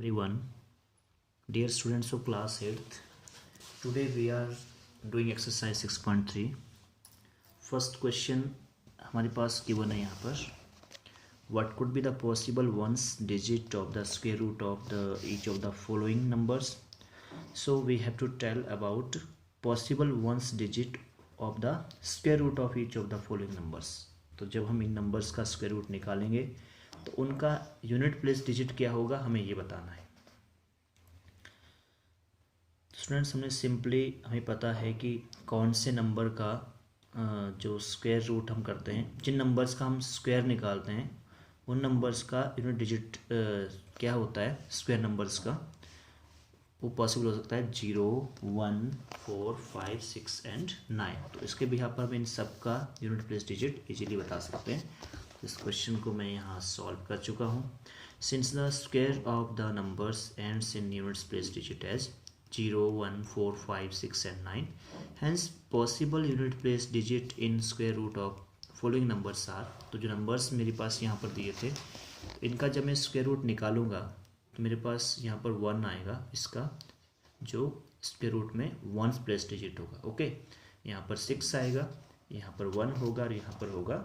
everyone, dear students of class 8th. Today we are doing exercise 6.3. First question हमारे पास given है यहाँ पर. What could be the possible ones digit of the square root of each of the following numbers? So we have to tell about possible ones digit of the square root of each of the following numbers. तो जब हम इन numbers का square root निकालेंगे तो उनका unit place digit क्या होगा हमें ये बताना है. स्टूडेंट्स हमें पता है कि कौन से नंबर का जो स्क्वायर रूट हम करते हैं, जिन नंबर्स का हम स्क्वायर निकालते हैं उन नंबर्स का यूनिट डिजिट क्या होता है स्क्वायर नंबर्स का. वो पॉसिबल हो सकता है 0, 1, 4, 5, 6 एंड 9. तो इसके बिहाफ पर हम इन सब का यूनिट प्लेस डिजिट इजीली बता सकते हैं. इस क्वेश्चन को मैं यहाँ सॉल्व कर चुका हूँ. Since the square of the numbers ends in units place digit as 0, 1, 4, 5, 6 and 9, hence possible unit place digit in square root of following numbers are. तो जो नंबर्स मेरे पास यहाँ पर दिए थे इनका जब मैं स्क्वायर रूट निकालूंगा तो मेरे पास यहाँ पर 1 आएगा. इसका जो स्क्वायर रूट में 1 प्लेस डिजिट होगा. ओके, यहाँ पर 6 आएगा, यहाँ पर 1 होगा और यहाँ पर होगा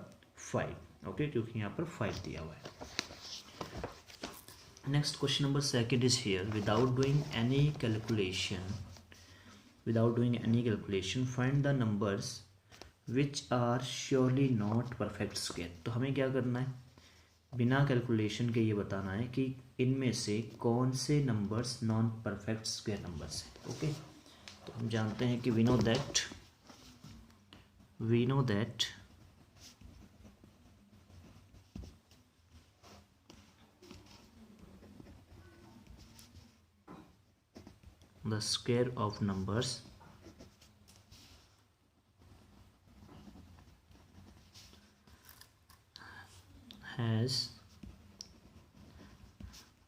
5. ओके, क्योंकि यहाँ पर 5 दिया हुआ है. Next question number second is here. Without doing any calculation find the numbers which are surely not perfect square. तो हमें क्या करना है, बिना कैलकुलेशन के ये बताना है कि इनमें से कौन से numbers non perfect square numbers हैं. ओके, तो हम जानते हैं कि we know that the square of numbers has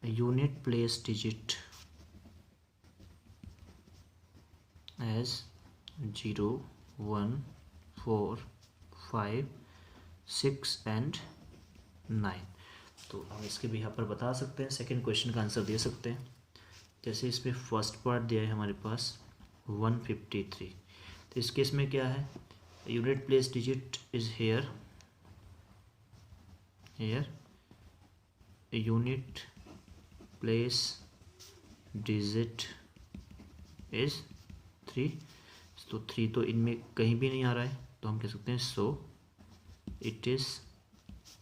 a unit place digit as 0, 1, 4, 5, 6 and 9. तो हम इसके भी यहाँ पर बता सकते हैं, सेकेंड क्वेश्चन का आंसर दे सकते हैं. जैसे इसमें फर्स्ट पार्ट दिया है हमारे पास 153. तो इस केस में क्या है, unit place digit is here unit place digit is 3. तो 3 तो इनमें कहीं भी नहीं आ रहा है, तो हम कह सकते हैं so it is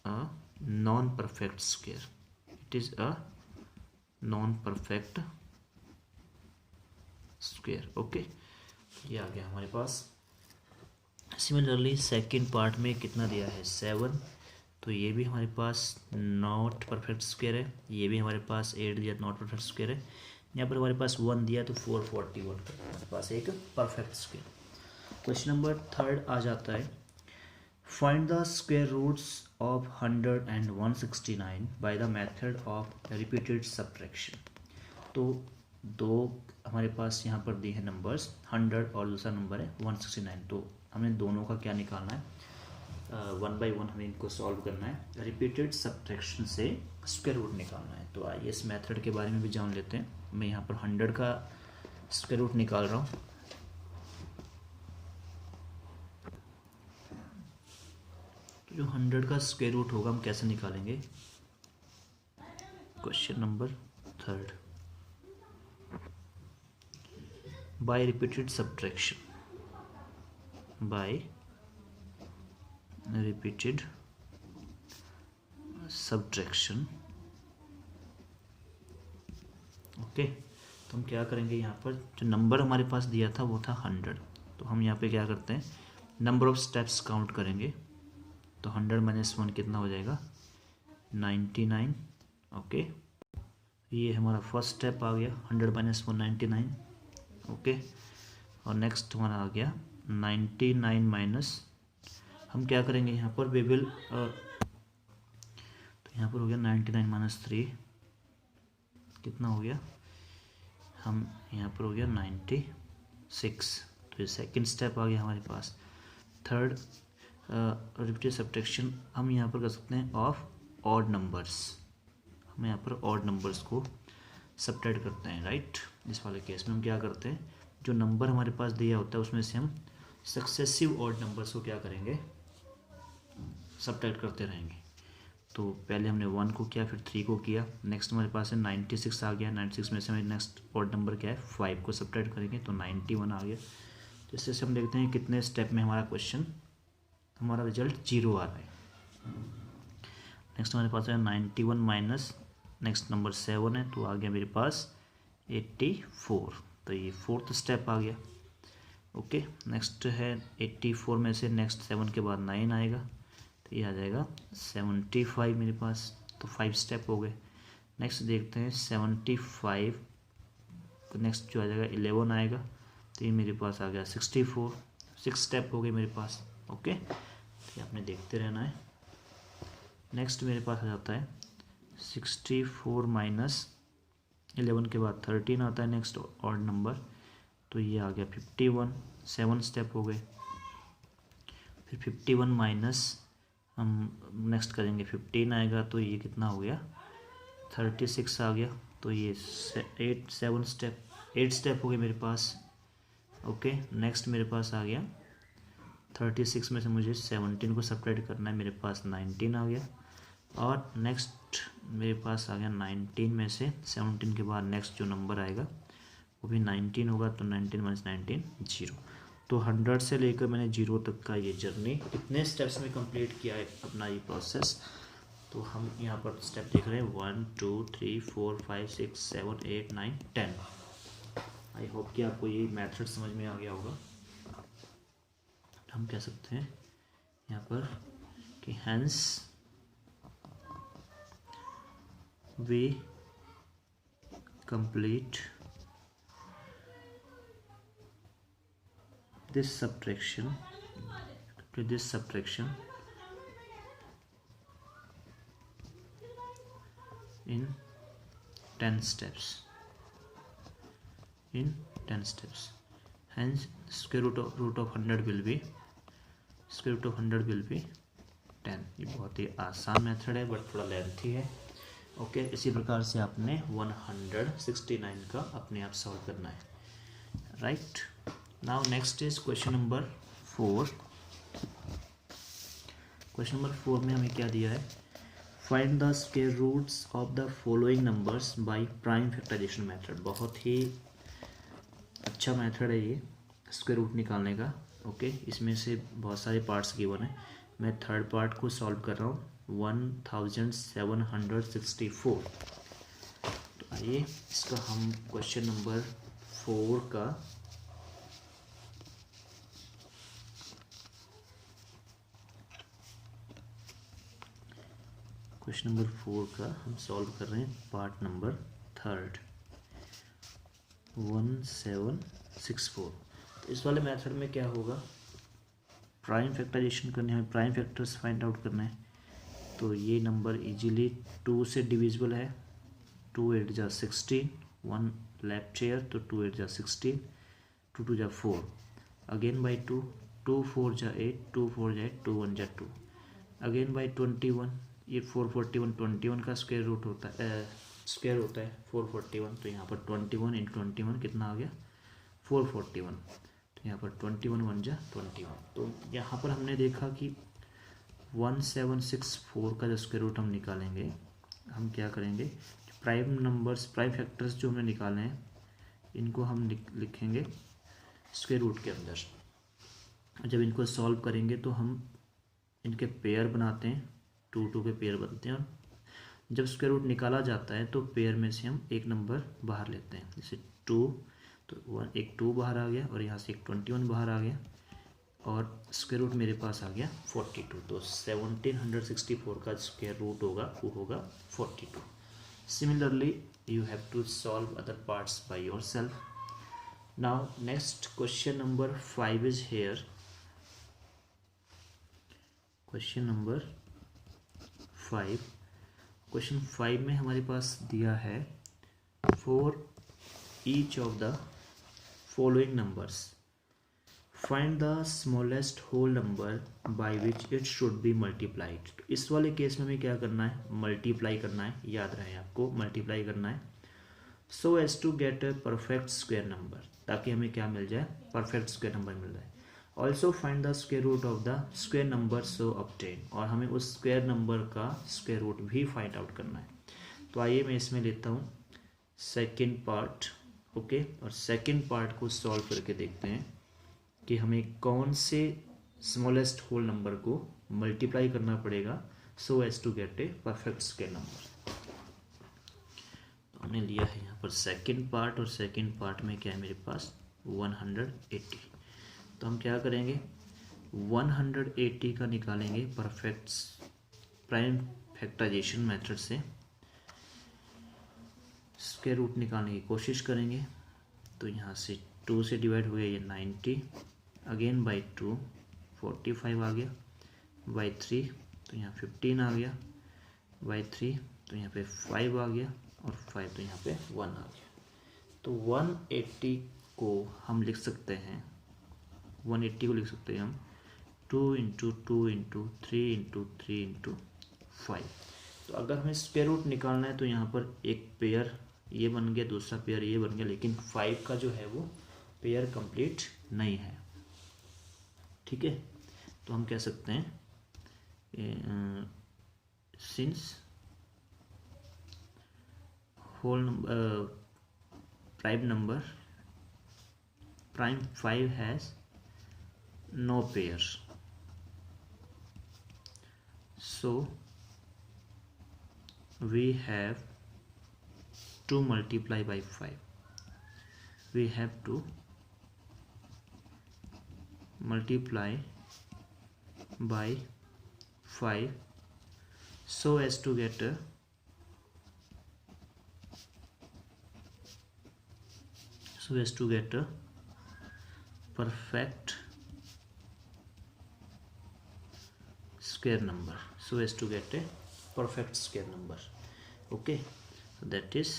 a non perfect square. It is a non perfect square. Okay, ये आ गया हमारे पास. सिमिलरली सेकंड पार्ट में कितना दिया है 7. तो ये भी हमारे पास नॉट परफेक्ट स्क्वायर है. ये भी हमारे पास 8 दिया नॉट परफेक्ट स्क्वायर है. यहाँ पर हमारे पास 1 दिया तो 441 का हमारे पास एक perfect square. Question number third आ जाता है. Find the square roots of 100 and 169 by the method of repeated subtraction. तो दो हमारे पास यहाँ पर दिए हैं नंबर्स 100 और दूसरा नंबर है 169. तो हमें दोनों का क्या निकालना है, 1 by 1 हमें इनको सॉल्व करना है. रिपीटेड सब्ट्रैक्शन से स्क्वायर रूट निकालना है. तो आइए इस मेथड के बारे में भी जान लेते हैं. मैं यहाँ पर 100 का स्क्वायर रूट निकाल रहा हूँ. तो जो 100 का स्क्वायर रूट होगा हम कैसे निकालेंगे. Question number third, by repeated subtraction. Okay, तो हम क्या करेंगे, यहाँ पर जो नंबर हमारे पास दिया था वो था 100. तो हम यहाँ पे क्या करते हैं, नंबर ऑफ स्टेप्स काउंट करेंगे. तो 100 - 1 कितना हो जाएगा 99. ओके, ये हमारा फर्स्ट स्टेप आ गया. 100 - 1 99. ओके, और नेक्स्ट हमारा आ गया 99 माइनस, हम क्या करेंगे यहाँ पर वी विल तो यहाँ पर हो गया 99 - 3 कितना हो गया, हम यहाँ पर हो गया 96. तो ये सेकंड स्टेप आ गया हमारे पास. थर्ड रिपीटेड सब्ट्रैक्शन हम यहाँ पर कर सकते हैं ऑफ ऑड नंबर्स. हम यहाँ पर ऑड नंबर्स को सब्ट्रैक्ट करते हैं, राइट। इस वाले केस में हम क्या करते हैं, जो नंबर हमारे पास दिया होता है उसमें से हम सक्सेसिव ऑड नंबर्स को क्या करेंगे, सब्ट्रैक्ट करते रहेंगे। तो पहले हमने 1 को किया, फिर 3 को किया, नेक्स्ट हमारे पास है 96 आ गया, 96 में से हमें नेक्स्ट ऑड नंबर क्या है 5 को सब्ट्रैक्ट करेंगे तो 91 आ गया। तो इससे हम देखते हैं कितने स्टेप में हमारा क्वेश्चन, हमारा रिजल्ट 0 आ रहा है। नेक्स्ट हमारे पास है 91 माइनस नेक्स्ट नंबर 7 है, तो आ गया मेरे पास 84, तो ये 4th स्टेप आ गया। ओके, नेक्स्ट है 84 में से नेक्स्ट 7 के बाद 9 आएगा, तो ये आ जाएगा 75 मेरे पास, तो 5 स्टेप हो गए। नेक्स्ट देखते हैं 75, नेक्स्ट जो आ जाएगा 11 आएगा, तो ये मेरे पास आ गया 64, 6 स्टेप हो गए मेरे पास। ओके, तो आपने देखते रहना है। नेक्स्ट मेरे पास आ जाता है 64 माइनस 11 के बाद 13 आता है नेक्स्ट ऑड नंबर, तो ये आ गया 51, 7 स्टेप हो गए। फिर 51 माइनस हम नेक्स्ट करेंगे 15 आएगा, तो ये कितना हो गया 36 आ गया, तो ये 8 स्टेप हो गए मेरे पास। ओके, नेक्स्ट मेरे पास आ गया 36 में से मुझे 17 को सब्ट्रैक्ट करना है, मेरे पास 19 आ गया। और नेक्स्ट मेरे पास आ गया 19 में से 17 के बाद नेक्स्ट जो नंबर आएगा वो भी 19 होगा, तो 19 माइनस 19 0। तो 100 से लेकर मैंने 0 तक का ये जर्नी इतने स्टेप्स में कंप्लीट किया है अपना ये प्रोसेस। तो हम यहाँ पर स्टेप देख रहे हैं 1 2 3 4 5 6 7 8 9 10। आई होप कि आपको ये मेथड समझ में आ गया होगा। हम कह सकते हैं यहाँ पर कि hence we complete this subtraction in 10 steps. Hence square root of 100 will be 10। ये बहुत ही आसान मेथड है बट थोड़ा लेंथी है। ओके, इसी प्रकार से आपने 169 का अपने आप सॉल्व करना है, right. Now next is question number 4। Question number 4 में हमें क्या दिया है, find the square roots of the following numbers by prime factorisation method. बहुत ही अच्छा मेथड है ये स्क्वायर रूट निकालने का। ओके, इसमें से बहुत सारे पार्ट्स गिवन है, मैं थर्ड पार्ट को सॉल्व कर रहा हूँ 1764। तो आइए इसका हम क्वेश्चन नंबर 4 का हम सॉल्व कर रहे हैं पार्ट नंबर 3 1764। तो इस वाले मेथड में क्या होगा, प्राइम फैक्टराइजेशन करने हमें प्राइम फैक्टर्स फाइंड आउट करना है। तो ये नंबर इजीली 2 से डिविजिबल है, 2 8 जा 16, 1 लेफ्ट हेयर, तो 2 8 जा 16, 2 2 जा 4, अगेन बाई 2, 2 4 जा 8, 2 4 जा 8, 2 1 जा 2, अगेन बाई 21, ये 441 21 का स्क्वायर रूट होता है, स्क्वायर होता है 441, तो यहाँ पर 21 इंटू 21 कितना आ गया 441, तो यहाँ पर 21 1 जा 21। तो यहाँ पर हमने देखा कि 1764 का जो स्क्वायर रूट हम निकालेंगे, हम क्या करेंगे, प्राइम नंबर्स प्राइम फैक्टर्स जो हमने निकाले हैं इनको हम लिखेंगे स्क्वायर रूट के अंदर। जब इनको सॉल्व करेंगे तो हम इनके पेयर बनाते हैं, 2 2 के पेयर बनते हैं, और जब स्क्वायर रूट निकाला जाता है तो पेयर में से हम एक नंबर बाहर लेते हैं, जैसे 2, तो एक 2 बाहर आ गया और यहाँ से एक 21 बाहर आ गया, और स्क्वायर रूट मेरे पास आ गया 42। तो 1764 का स्क्वायर रूट होगा वो होगा 42। Similarly you have to solve other parts by yourself. Now next question number 5 is here. Question number 5, question 5 में हमारे पास दिया है for each of the following numbers find the smallest whole number by which it should be multiplied. इस वाले case में हमें क्या करना है, मल्टीप्लाई करना है, याद रहे आपको मल्टीप्लाई करना है। So as to get a perfect square number, ताकि हमें क्या मिल जाए, परफेक्ट स्क्वायर नंबर मिल जाए। Also find the square root of the square number so obtain, और हमें उस स्क्वायर नंबर का स्क्वायर रूट भी फाइंड आउट करना है। तो आइए मैं इसमें लेता हूँ सेकेंड पार्ट, ओके। और सेकेंड पार्ट को सॉल्व करके देखते हैं कि हमें कौन से स्मॉलेस्ट होल नंबर को मल्टीप्लाई करना पड़ेगा so as to get a perfect square number. तो हमने लिया है यहाँ पर सेकेंड पार्ट, और सेकेंड पार्ट में क्या है मेरे पास 180। तो हम क्या करेंगे, 180 का निकालेंगे परफेक्ट प्राइम फैक्टराइजेशन मेथड से, स्क्वायर रूट निकालने की कोशिश करेंगे। तो यहाँ से 2 से डिवाइड हो गया ये 90, अगेन बाई 2 45 आ गया, बाई 3 तो यहाँ 15 आ गया, बाई 3 तो यहाँ पे 5 आ गया, और 5 तो यहाँ पे 1 आ गया। तो 180 को हम लिख सकते हैं, 180 को लिख सकते हैं हम 2 इंटू 2 इंटू 3 इंटू 3 इंटू 5। तो अगर हमें स्क्वायर रूट निकालना है तो यहाँ पर एक पेयर ये बन गया, दूसरा पेयर ये बन गया, लेकिन 5 का जो है वो पेयर कंप्लीट नहीं है, ठीक है। तो हम कह सकते हैं since whole number prime 5 has no pair, so we have to multiply by 5. We have to multiply by 5 so as to get a perfect square number, so as to get a perfect square number, okay। so that is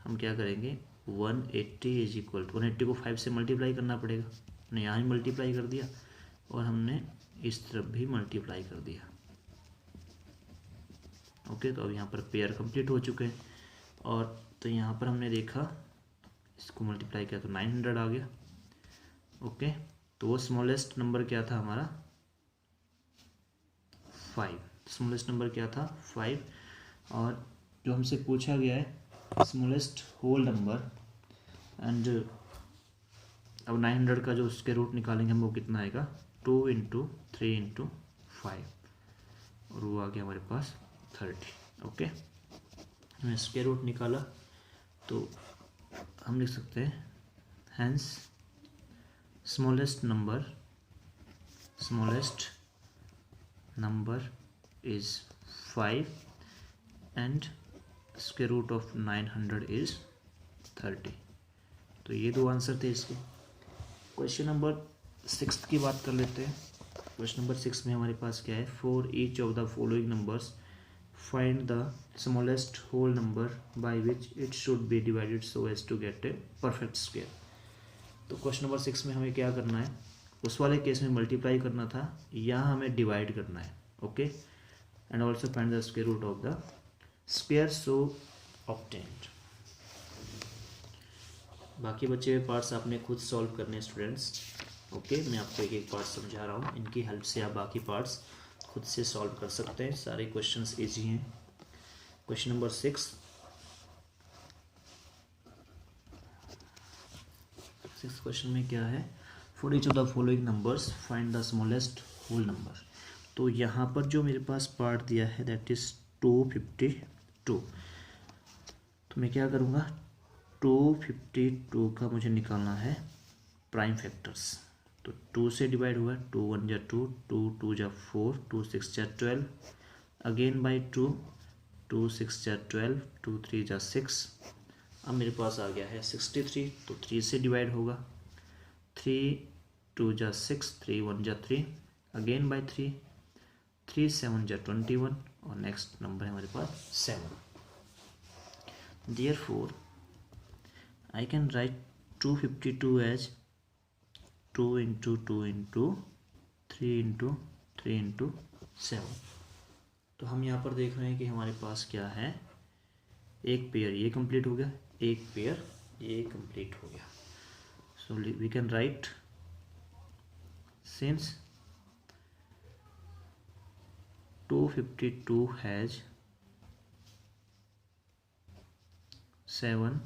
हम क्या करेंगे, 180 is equal to 180 को 5 से multiply करना पड़ेगा, हमने यहाँ ही multiply कर दिया और हमने इस तरफ भी मल्टीप्लाई कर दिया, ओके। तो अब यहाँ पर पेयर कंप्लीट हो चुके हैं, और तो यहाँ पर हमने देखा इसको मल्टीप्लाई किया तो 900 आ गया, ओके। तो वो स्मॉलेस्ट नंबर क्या था हमारा 5, स्मॉलेस्ट नंबर क्या था 5, और जो हमसे पूछा गया है स्मॉलेस्ट होल नंबर, एंड अब 900 का जो उसके रूट निकालेंगे हम वो कितना आएगा 2 इंटू 3 इंटू 5, और वो आ गया हमारे पास 30, ओके। हमने स्क्वायर रूट निकाला तो हम लिख सकते हैं hence smallest number is 5 and square root of 900 is 30। तो ये दो आंसर थे इसके। क्वेश्चन नंबर 6 की बात कर लेते हैं। क्वेश्चन नंबर 6 में हमारे पास क्या है, for each of the following numbers find the smallest whole number by which it should be divided so as to get a perfect square. तो क्वेश्चन नंबर 6 में हमें क्या करना है, उस वाले केस में मल्टीप्लाई करना था, यहाँ हमें डिवाइड करना है, okay. And also find the square root of the square so obtained. बाकी बचे हुए पार्ट्स आपने खुद सॉल्व करने हैं स्टूडेंट्स, ओके। मैं आपको एक एक पार्ट समझा रहा हूँ, इनकी हेल्प से आप बाकी पार्ट्स खुद से सॉल्व कर सकते हैं, सारे क्वेश्चंस इजी हैं। क्वेश्चन नंबर 6 क्वेश्चन में क्या है, for each of the following numbers find the smallest whole number. तो यहाँ पर जो मेरे पास पार्ट दिया है दैट इज 252। तो मैं क्या करूँगा, 252 का मुझे निकालना है प्राइम फैक्टर्स। तो 2 से डिवाइड हुआ, 2 1 जा 2, 2 2 जा 4, 2 6 जा 12, अगेन बाई 2, 2 6 जा 12, 2 3 जा 6। अब मेरे पास आ गया है 63, तो 3 से डिवाइड होगा, 3 2 जा 6, 3 1 जा 3, अगेन बाई 3, 3 7 जा 21, और नेक्स्ट नंबर है हमारे पास 7। Therefore I can write 252 as 2 into 2 into 3 into 3 into 7। तो हम यहाँ पर देख रहे हैं कि हमारे पास क्या है, एक पेयर ये कंप्लीट हो गया, एक पेयर ये कंप्लीट हो गया। So we can write since 252 has 7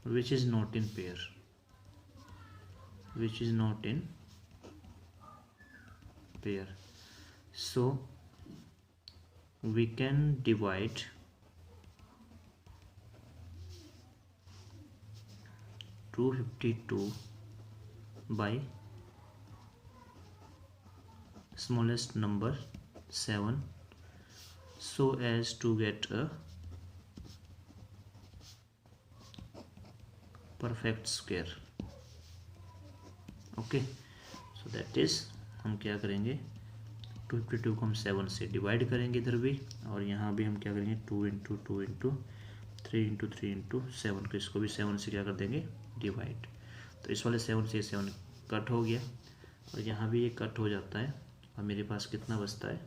which is not in pair, which is not in pair. So we can divide 252 by smallest number 7 so as to get a perfect square. Okay, so that is हम क्या करेंगे 252 को हम 7 से divide करेंगे इधर भी, और यहाँ भी हम क्या करेंगे 2 इंटू 2 इंटू 3 इंटू 3 इंटू 7 को इसको भी 7 से क्या कर देंगे डिवाइड। तो इस वाले 7 से 7 कट हो गया और यहाँ भी ये कट हो जाता है और मेरे पास कितना बचता है,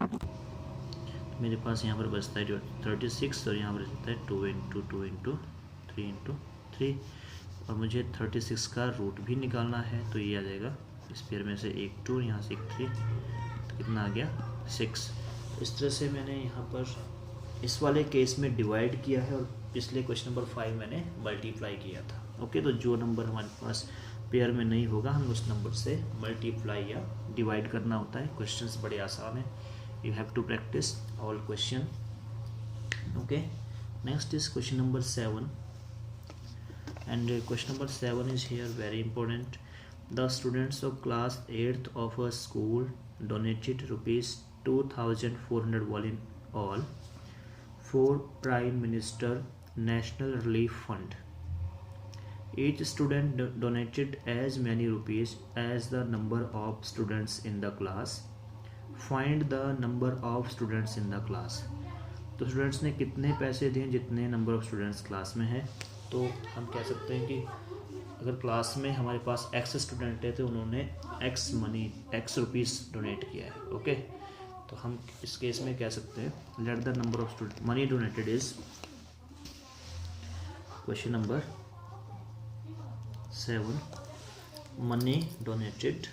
मेरे पास यहाँ पर बचता है 36 और यहाँ पर बचता है 2 इंटू 2 इंटू 3 इंटू 3 और मुझे 36 का रूट भी निकालना है। तो ये आ जाएगा इस पेयर में से एक 2 यहाँ से एक 3, तो कितना आ गया 6। इस तरह से मैंने यहाँ पर इस वाले केस में डिवाइड किया है और पिछले क्वेश्चन नंबर 5 मैंने मल्टीप्लाई किया था। ओके, तो जो नंबर हमारे पास पेयर में नहीं होगा हम उस नंबर से मल्टीप्लाई या डिवाइड करना होता है। क्वेश्चंस बड़े आसान है, you have to practise all question. Okay, next is question number 7 and question number 7 is here very important. The students of class 8th of a school donated rupees 2400 in all for Prime Minister National Relief Fund. Each student donated as many rupees as the number of students in the class. Find the number of students in the class. तो students ने कितने पैसे दिए जितने number of students class में है। तो हम कह सकते हैं कि अगर क्लास में हमारे पास x स्टूडेंट है तो उन्होंने x रुपीज़ डोनेट किया है। ओके, तो हम इस केस में कह सकते हैं late the number of student money donated is, question number 7, money donated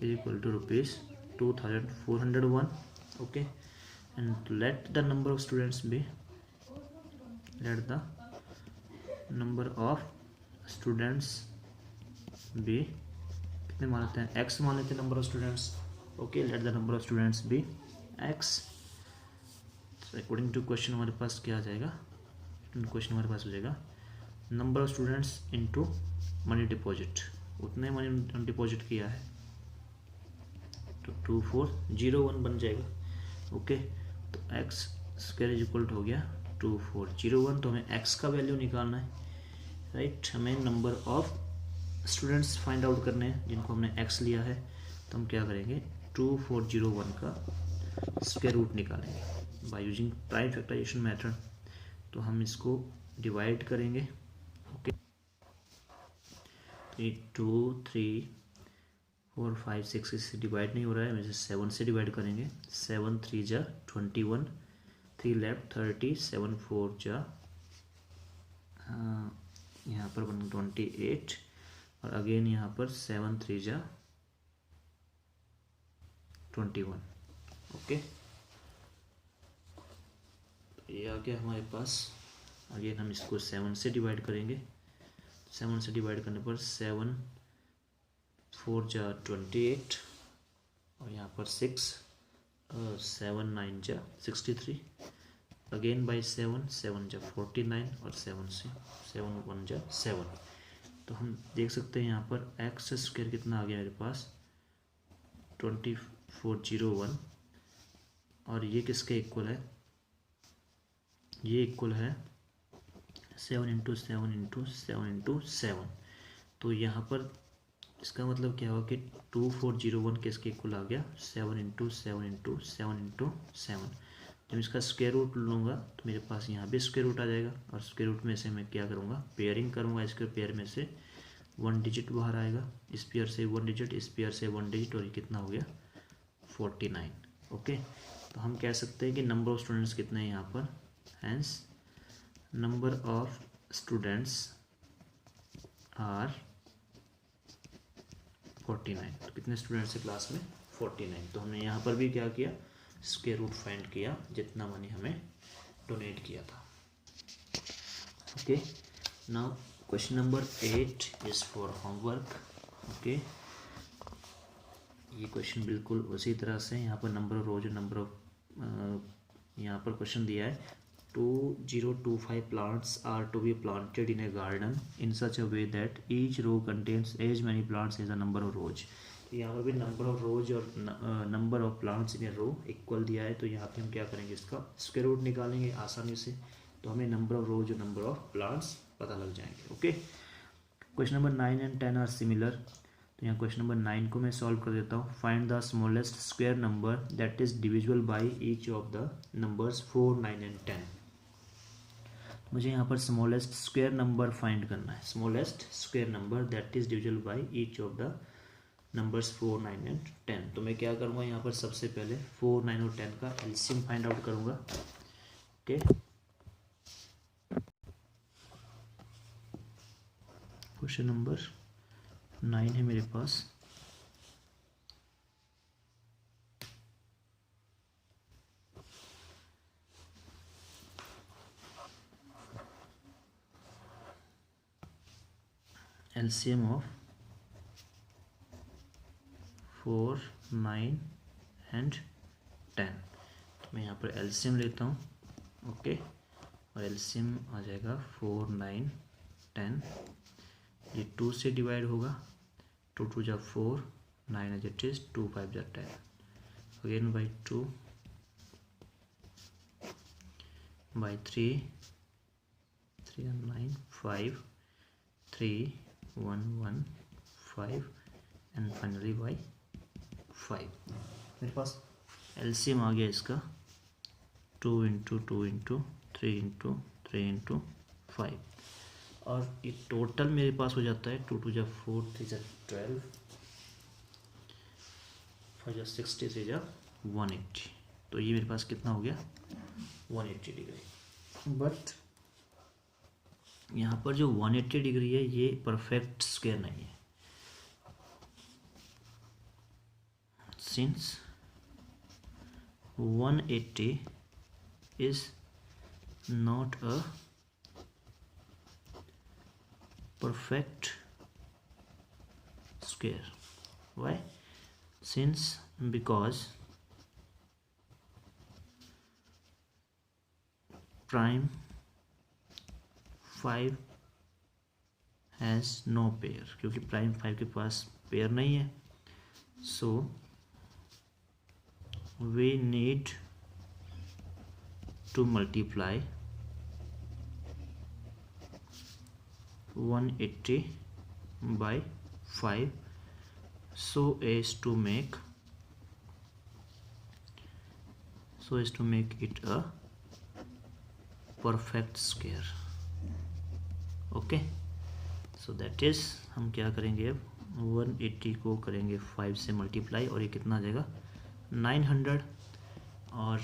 is equal to rupees 2401. Okay, and let the number of students be, let the number of students be, कितने मान लेते हैं x मान लेते हैं number of students. Okay, let the number of students be x। According to question हमारे पास क्या आ जाएगा, क्वेश्चन हमारे पास हो जाएगा number of students into money deposit, उतने मनी डिपॉजिट किया है तो 2401 बन जाएगा। ओके, तो x स्क्वायर इज इक्वल हो गया 2401। तो हमें x का वैल्यू निकालना है, राइट। हमें number of students find out करने हैं जिनको हमने x लिया है। तो हम क्या करेंगे 2401 का स्क्वायर रूट निकालेंगे by using prime factorisation method. तो हम इसको डिवाइड करेंगे। ओके, तो 2 3 4 5 6 इससे डिवाइड नहीं हो रहा है, हम इसे 7 से डिवाइड करेंगे। 7 3 जा 21, 3 लेफ्ट 30, 7 4 जा यहाँ पर बन 28 और अगेन यहाँ पर 7 3 जा 21। ओके, ये आ गया हमारे पास। अगेन हम इसको 7 से डिवाइड करेंगे। 7 से डिवाइड करने पर 7 4 जा 28 और यहाँ पर 6 7 9 जा 63, अगेन बाई 7 7 जा 49 और 7 से 7 1 जा 7। तो हम देख सकते हैं यहाँ पर एक्स स्क्वायर कितना आ गया मेरे पास 2401 और ये किसके इक्वल है, ये इक्वल है 7 इंटू 7 इंटू 7 इंटू 7। तो यहाँ पर इसका मतलब क्या होगा कि 2401 किसके इक्वल आ गया 7 इंटू 7 इंटू 7 इंटू 7। जब इसका स्क्वायर रूट लूँगा तो मेरे पास यहाँ भी स्क्वायर रूट आ जाएगा और स्क्वायर रूट में से मैं क्या करूँगा पेयरिंग करूँगा इसके पेयर में से। 1 डिजिट बाहर आएगा, स्पेयर से 1 डिजिट, स्पेयर से 1 डिजिट, और ये कितना हो गया 49। ओके, तो हम कह सकते हैं कि नंबर ऑफ स्टूडेंट्स कितने हैं यहाँ पर, hence number of students are 49। तो कितने स्टूडेंट्स हैं क्लास में, 49। तो हमने यहाँ पर भी क्या किया, स्क्वायर रूट फाइंड किया जितना मनी हमें डोनेट किया था। Okay, now question number 8 is for homework. Okay, ये क्वेश्चन बिल्कुल उसी तरह से, यहाँ पर number of rose, number of यहाँ पर क्वेश्चन दिया है 2025 plants are to be planted in a garden in such a way that each row contains as many plants as the number of rows। तो यहाँ पर भी नंबर ऑफ रोज और number of plants in a row equal दिया है, तो यहाँ पे हम क्या करेंगे, इसका स्क्वायर रूट निकालेंगे आसानी से, तो हमें नंबर ऑफ रोज और नंबर ऑफ प्लांट्स पता लग जाएंगे। Okay, question number 9 and 10 are similar. तो यहाँ क्वेश्चन नंबर 9 को मैं सॉल्व कर देता हूँ। Find the smallest square number that is divisible by each of the numbers 4, 9 and 10। मुझे यहाँ पर स्मॉलेस्ट स्क्वायर नंबर फाइंड करना है, smallest square number that is divisible by each of the numbers 4, 9 and 10। तो मैं क्या करूँगा, यहाँ पर सबसे पहले 4, 9 और 10 का एलसीएम फाइंड आउट करूँगा। ओके, क्वेश्चन नंबर 9 है मेरे पास। LCM of 4, 9 and 10। तो मैं यहाँ पर एलसीएम लेता हूँ। ओके, और एलसीएम आ जाएगा 4, 9, 10। ये 2 से डिवाइड होगा, 2 2 जा 4, 9 एज इट इज, 2 5 जा 10, again by 2 by 3, 3 and 9, 5, 3, 1 1 5 and finally by 5। मेरे पास एलसीएम आ गया इसका 2 इंटू 2 इंटू 3 इंटू 3 इंटू 5, और ये टोटल मेरे पास हो जाता है 2 2 जा 4, 3 जा 12, 5 जा 60, 3 जा 180। तो ये मेरे पास कितना हो गया 180 डिग्री। बट यहाँ पर जो 180 डिग्री है ये परफेक्ट स्क्वायर नहीं है, since 180 is not a perfect square. Why? Because prime 5 has no pair, क्योंकि प्राइम 5 के पास पेयर नहीं है, so we need to multiply 180 by 5 so as to make it a perfect square. Okay, so that is, हम क्या करेंगे अब 180 को करेंगे 5 से मल्टीप्लाई, और ये कितना आ जाएगा 900, और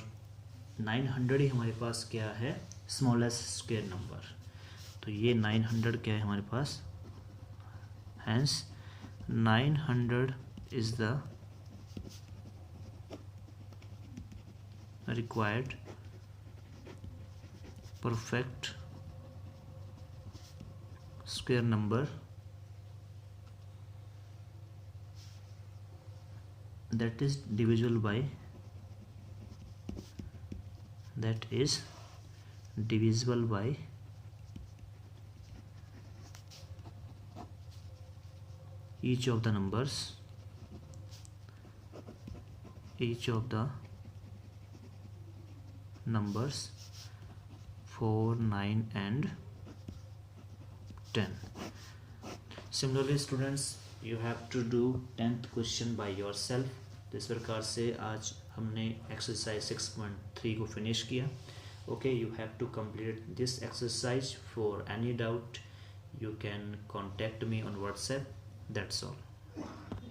900 ही हमारे पास क्या है स्मॉलेस्ट स्क्वायर नंबर। तो ये 900 क्या है हमारे पास, hence 900 is the required perfect square number that is divisible by each of the numbers 4, 9 and 10. Similarly students, you have to do 10th question by yourself. तो इस प्रकार से आज हमने एक्सरसाइज 6.3 को फिनिश किया। Okay, you have to complete this exercise. For any doubt you can contact me on WhatsApp. That's all.